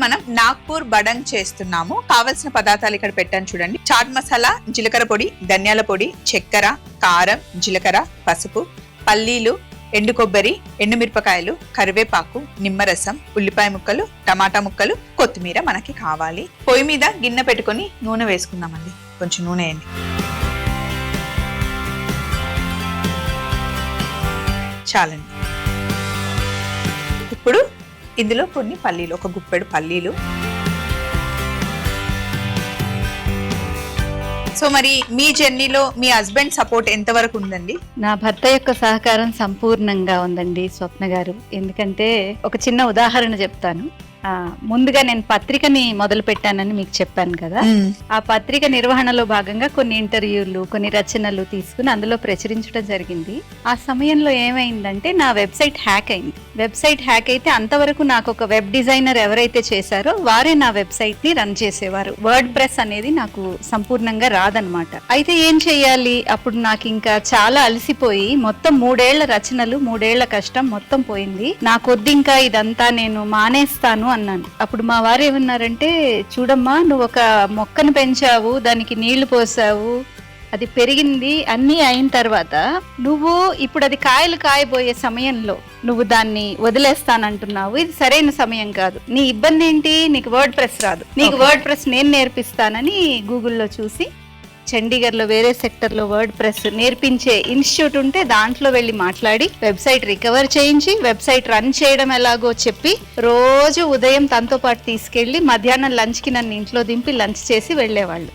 మనం నాగ్పూర్ బడంగ్ చేస్తున్నాము. కావలసిన పదార్థాలు ఇక్కడ పెట్టాను చూడండి. చాట్ మసాలా, జీలకర్ర పొడి, ధనియాల పొడి, చక్కెర, కారం, జీలకర్ర, పసుపు, పల్లీలు, ఎండు కొబ్బరి, ఎండుమిరపకాయలు, కరివేపాకు, నిమ్మరసం, ఉల్లిపాయ ముక్కలు, టమాటా ముక్కలు, కొత్తిమీర మనకి కావాలి. పొయ్యి మీద గిన్నె పెట్టుకొని నూనె వేసుకుందామండి. కొంచెం నూనె వేయండి. చాలండి. ఇప్పుడు ఇందులో కొన్ని పల్లీలు, ఒక గుప్పెడు పల్లీలు. సో మరి మీ జర్నీలో మీ హస్బెండ్ సపోర్ట్ ఎంత వరకు ఉందండి? నా భర్త యొక్క సహకారం సంపూర్ణంగా ఉందండి స్వప్న గారు. ఎందుకంటే ఒక చిన్న ఉదాహరణ చెప్తాను. ముందుగా నేను పత్రికని మొదలు పెట్టానని మీకు చెప్పాను కదా. ఆ పత్రిక నిర్వహణలో భాగంగా కొన్ని ఇంటర్వ్యూలు, కొన్ని రచనలు తీసుకుని అందులో ప్రచురించడం జరిగింది. ఆ సమయంలో ఏమైందంటే నా వెబ్సైట్ హ్యాక్ అయింది. వెబ్సైట్ హ్యాక్ అయితే అంతవరకు నాకు ఒక వెబ్ డిజైనర్ ఎవరైతే చేశారో వారే నా వెబ్సైట్ ని రన్ చేసేవారు. వర్డ్ ప్రెస్ అనేది నాకు సంపూర్ణంగా రాదనమాట. అయితే ఏం చెయ్యాలి? అప్పుడు నాకు ఇంకా చాలా అలసిపోయి మొత్తం 3 ఏళ్ల రచనలు, 3 ఏళ్ల కష్టం మొత్తం పోయింది. నాకొద్ది ఇంకా ఇదంతా నేను మానేస్తాను అన్నాను. అప్పుడు మా వారు ఏమన్నారంటే, చూడమ్మా, నువ్వు ఒక మొక్కను పెంచావు, దానికి నీళ్లు పోసావు, అది పెరిగింది, అన్నీ అయిన తర్వాత నువ్వు ఇప్పుడు అది కాయలు కాయబోయే సమయంలో నువ్వు దాన్ని వదిలేస్తానంటున్నావు. ఇది సరైన సమయం కాదు. నీ ఇబ్బంది ఏంటి? నీకు వర్డ్ ప్రెస్ రాదు. నీకు వర్డ్ ప్రెస్ నేను నేర్పిస్తానని గూగుల్లో చూసి చండీగఢ్లో వేరే సెక్టర్లో వర్డ్ ప్రెస్ నేర్పించే ఇన్స్టిట్యూట్ ఉంటే దాంట్లో వెళ్ళి మాట్లాడి వెబ్సైట్ రికవర్ చేయించి వెబ్సైట్ రన్ చేయడం ఎలాగో చెప్పి రోజు ఉదయం తనతో పాటు తీసుకెళ్లి మధ్యాహ్నం లంచ్ కి నన్ను ఇంట్లో దింపి లంచ్ చేసి వెళ్లేవాళ్ళు.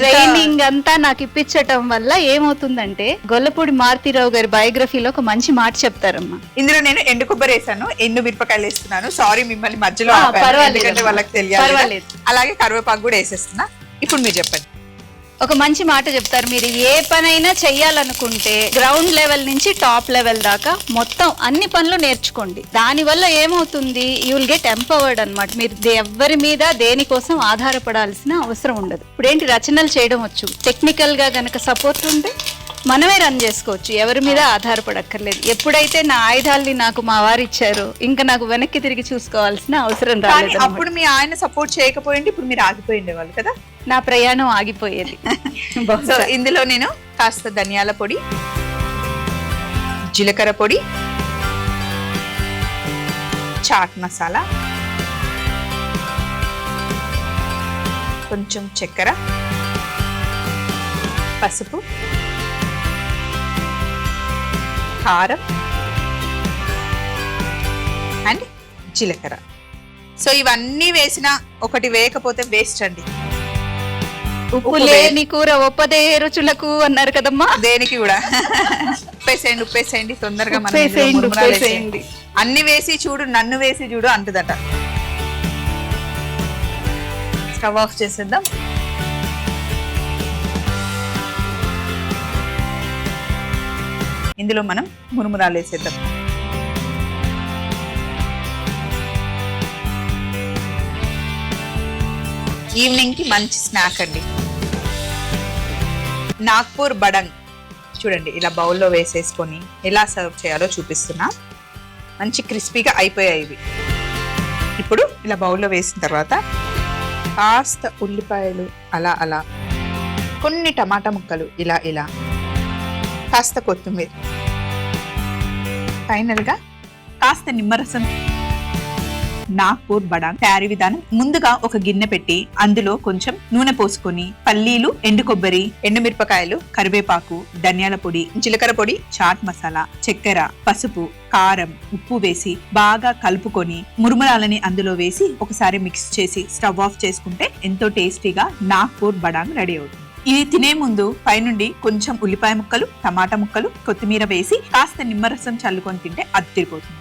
ట్రైనింగ్ అంతా నాకు ఇప్పించటం వల్ల ఏమవుతుందంటే, గొల్లపూడి మారుతీరావు గారి బయోగ్రఫీలో ఒక మంచి మాట చెప్తారమ్మా. ఇందులో నేను ఎండు కొబ్బరి వేసాను, ఎండు మిరపకాయలు వేస్తున్నాను. సారీ మిమ్మల్ని మధ్యలో వాళ్ళకి తెలియాలి. అలాగే కరివేపాకు కూడా వేసేస్తున్నా. ఇప్పుడు మీరు చెప్పండి. ఒక మంచి మాట చెప్తారు, మీరు ఏ పనైనా చెయ్యాలనుకుంటే గ్రౌండ్ లెవెల్ నుంచి టాప్ లెవెల్ దాకా మొత్తం అన్ని పనులు నేర్చుకోండి. దానివల్ల ఏమవుతుంది, యూ విల్ గెట్ ఎంపవర్డ్ అనమాట. మీరు ఎవరి మీద దేనికోసం ఆధారపడాల్సిన అవసరం ఉండదు. ఇప్పుడు ఏంటి, రచనలు చేయడం వచ్చు, టెక్నికల్ గా గనక సపోర్ట్ ఉంటే మనమే రన్ చేసుకోవచ్చు, ఎవరి మీద ఆధారపడక్కర్లేదు. ఎప్పుడైతే నా ఆయుధాలని నాకు మా వారు ఇచ్చారో ఇంకా నాకు వెనక్కి తిరిగి చూసుకోవాల్సిన అవసరం రాలేదు. అప్పుడు మీ ఆయన సపోర్ట్ చేయకపోయింది, ఇప్పుడు మీరు ఆగిపోయిండే వాళ్ళు కదా. నా ప్రయాణం ఆగిపోయేది. సో ఇందులో నేను కాస్త ధనియాల పొడి, జీలకర్ర పొడి, చాట్ మసాలా, కొంచెం చక్కెర, పసుపు, కారం అండ్ జీలకర్ర. సో ఇవన్నీ వేసిన ఒకటి వేయకపోతే వేస్ట్ అండి. ఉప్పు లేని కూర ఒప్పదే రుచులకు అన్నారు కదమ్మా. దేనికి కూడా ఉప్పేసేయండి తొందరగా. అన్ని వేసి చూడు, నన్ను వేసి చూడు అంటదట. స్టవ్ ఆఫ్ చేసేద్దాం. ఇందులో మనం మురుమురాలు వేసేద్దాం. ఈవినింగ్ కి మంచి స్నాక్ అండి. నాగ్పూర్ బడంగ్ చూడండి, ఇలా బౌల్లో వేసేసుకొని ఎలా సర్వ్ చేయాలో చూపిస్తున్నా. మంచి క్రిస్పీగా అయిపోయాయి ఇవి. ఇప్పుడు ఇలా బౌల్లో వేసిన తర్వాత కాస్త ఉల్లిపాయలు అలా అలా, కొన్ని టమాటా ముక్కలు ఇలా ఇలా, కాస్త కొత్తిమీర, ఫైనల్ గా కాస్త నిమ్మరసం. నాగ్పూర్ బడాంగ్ తయారీ విధానం: ముందుగా ఒక గిన్నె పెట్టి అందులో కొంచెం నూనె పోసుకొని పల్లీలు, ఎండు కొబ్బరి, ఎండుమిరపకాయలు, కరివేపాకు, ధనియాల పొడి, జీలకర్ర పొడి, చాట్ మసాలా, చక్కెర, పసుపు, కారం, ఉప్పు వేసి బాగా కలుపుకొని మురుమురాలని అందులో వేసి ఒకసారి మిక్స్ చేసి స్టవ్ ఆఫ్ చేసుకుంటే ఎంతో టేస్టీగా నాగ్పూర్ బడాంగ్ రెడీ అవుతుంది. ఇది తినే ముందు పైనుండి కొంచెం ఉల్లిపాయ ముక్కలు, టమాటా ముక్కలు, కొత్తిమీర వేసి కాస్త నిమ్మరసం చల్లుకొని తింటే అదిరిపోతుంది.